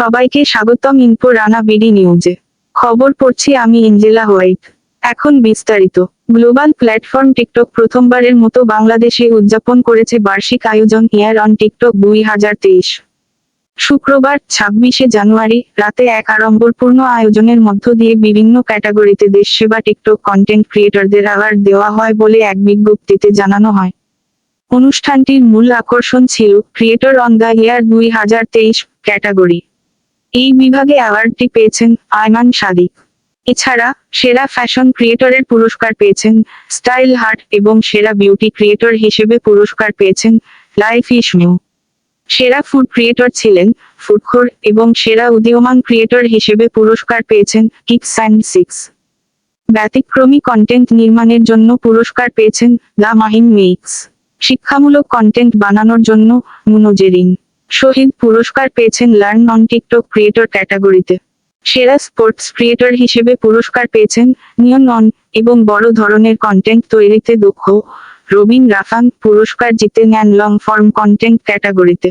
সবাইকে স্বাগতম info Rana BD নিউজে। খবর পড়ছি আমি এঞ্জেলা হোয়াইট। এখন বিস্তারিত। গ্লোবাল প্ল্যাটফর্ম টিকটক প্রথমবারের মতো বাংলাদেশে উদযাপন করেছে বার্ষিক আয়োজন ইয়ার অন টিকটক 2023। শুক্রবার 26শে জানুয়ারি রাতে এক আড়ম্বরপূর্ণ আয়োজনের মধ্য দিয়ে বিভিন্ন ক্যাটাগরিতে দেশসেবা টিকটক কন্টেন্ট ক্রিয়েটরদের অ্যাওয়ার্ড দেওয়া হয় বলে এক বিজ্ঞপ্তিতে জানানো হয়। অনুষ্ঠানটির মূল আকর্ষণ ছিল creator on the year 2023 category. এই বিভাগে অ্যাওয়ার্ডটি পেয়েছেন আয়মান সাদিক। এছাড়া সেরা ফ্যাশন ক্রিয়েটরের পুরস্কার পেয়েছেন স্টাইল হার্ট এবং সেরা বিউটি ক্রিয়েটর হিসেবে পুরস্কার পেয়েছেন লাইফ ইস নিউ। সেরা ফুড ক্রিয়েটর ছিলেন ফুডখোর এবং সেরা উদীয়মান ক্রিয়েটর হিসেবে পুরস্কার পেয়েছেন কিক্স অ্যান্ড সিক্স। ব্যতিক্রমী কন্টেন্ট নির্মাণের জন্য পুরস্কার পেয়েছেন দ্য মাহিম মিক্স। শিক্ষামূলক কন্টেন্ট বানানোর জন্য মুনোজেরিন। শহীদ পুরস্কার পেয়েছেন লার্ন অন টিকটক ক্রিয়েটর ক্যাটাগরিতে। সেরা স্পোর্টস ক্রিয়েটর হিসেবে পুরস্কার পেয়েছেন নিয়ন অন এবং বড় ধরনের কন্টেন্ট তৈরিতে দক্ষ রবিন রাফান পুরস্কার জিতে নেন লং ফর্ম কন্টেন্ট ক্যাটাগরিতে।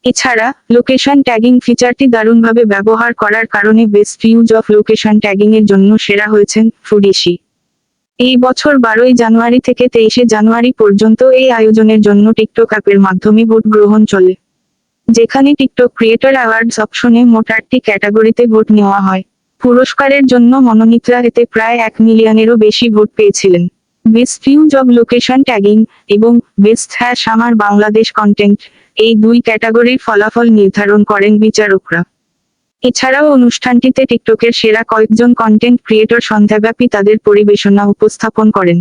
এছাড়া লোকেশন ট্যাগিং ফিচারটি দারুণভাবে ব্যবহার করার কারণে best use of location tagging এর জন্য সেরা হয়েছেন ফুডিশি। এই বছর 12ই জানুয়ারি থেকে 23শে জানুয়ারি পর্যন্ত এই আয়োজনের জন্য টিকটক অ্যাপের মাধ্যমে ভোট গ্রহণ চলে, যেখানে টিকটক ক্রিয়েটর অ্যাওয়ার্ডস অপশনে মোট 8টি ক্যাটাগরিতে ভোট নেওয়া হয়। পুরস্কারের জন্য মনোনীতরা এতে প্রায় 1 মিলিয়নেরও বেশি ভোট পেয়েছিলেন। Best use of location tagging এবং বেস্ট আমার বাংলাদেশ কন্টেন্ট এই দুই ক্যাটাগরির ফলাফল নির্ধারণ করেন বিচারকরা। এছাড়াও অনুষ্ঠানটিতে টিকটকের সেরা কয়েকজন কন্টেন্ট ক্রিয়েটর সন্ধ্যাব্যাপী তাদের পরিবেশনা উপস্থাপন করেন।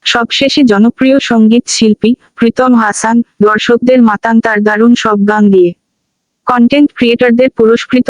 সবশেষে জনপ্রিয় সঙ্গীত শিল্পী প্রীতম হাসান দর্শকদের মাতান তার দারুণ সব গান দিয়ে। কন্টেন্ট ক্রিয়েটরদের পুরস্কৃত